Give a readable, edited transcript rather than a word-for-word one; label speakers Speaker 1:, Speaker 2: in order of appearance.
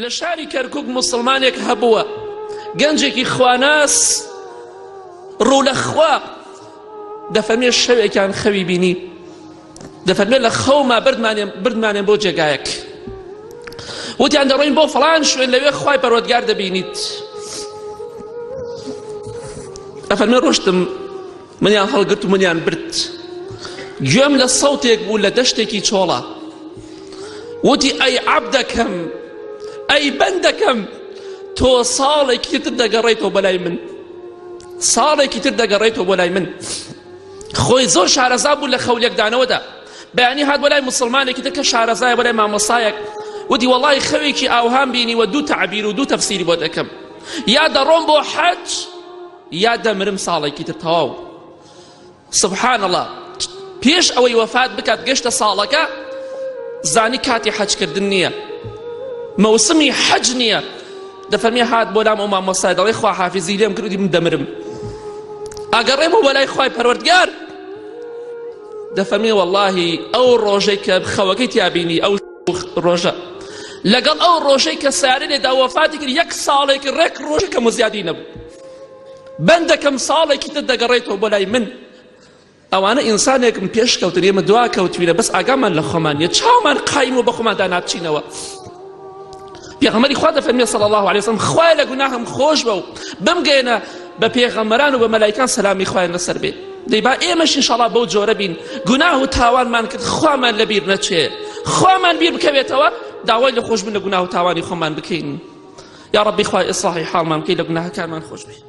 Speaker 1: لە شاری کەرکووک موسڵمانێک هەبووە گەنجێکی خواناس ڕوو لە خوا دەفەرمێ شەوێکیان خەوی بینی دەفەرمێ لە خەوما بردمانێن بۆ جێگایەک وتیان دەڕۆین بۆ فڵان شوێن لەوێ خوای پەروەردگار دەبینیت دەفەرمێ ڕۆشتم منیان هەڵگرت و منیان برد گوێم لە سەوتێک بوو لە دەشتێکی چۆڵە وتی ئەی عەبدەکەم ئەی بەندەکەم تۆ ساڵێکی تر دەگەڕێیتەوە بەلای من ساڵێکی تر دەگەڕێیتەوە بۆ لای من خۆی زۆر شارەزا بوو لە خەولێکدانەوەدا بەیانی هات بۆ لای موسڵمانێکی تر کە شارەزایە بۆ لای مامۆسایەک وتی وەڵی خەوێکی ئاوهام بینی و دوو تەعبیر و دوو تەفسیری بۆ دەکەم یا دەڕۆم بۆ حەج یا دەمرم ساڵێکی تر تەواو سبحان الله پێش ئەوەی وەفات بکات گەشتە ساڵەکە زانی کاتی حەجکردن نییە مەوسمی حەج نییە دەفەرمێ هات بۆ لام ئەو مامۆستای دەڵێ خوا حافیزی لێم کردی من دەمرم ئەگەڕێمەوە بۆ لای خوای پەروەردگار دەفەرمێ وەڵڵاهی ئەو ڕۆژەی کە خەوەکەی تیابینی ئەو ڕۆژە لەگەڵ ئەو ڕۆژەی کە سیارێنێدا وەفاتی کرد یەک ساڵێکی ڕێک ڕۆژێکە مزیادی نەبوو بەندەکەم ساڵێکی تر دەگەڕێیتەوە بۆ لای من ئەوانە ئینسانێکم پێش کەوتن ئێمە دوا کەوتوینە بەس ئاگامان لە خۆمان نیە چاومان قایم و بە خۆماندا ناچینەوە پێغەمبەری خوا دەفەرمێ صلی الله علیه وسلم خوای لە گوناهم خۆش بە و بمگەێنە بە پێغەمبەران و بە مەلایکان سەلامی خوایان لەسەر بێ دەی با ئێمەش ئینشاڵڵا بەو جۆرە بین گوناه و تاوانمان کرد خوامان لەبیر نەچێ خوامان بیر بکەوێتەوە داوای لە خۆشبوون لە گوناه و تاوانی خۆمان بکەین یا ڕەبی خوای ئیسلاحی حاڵمان بکەی لە گوناهەکانمان خۆش بێ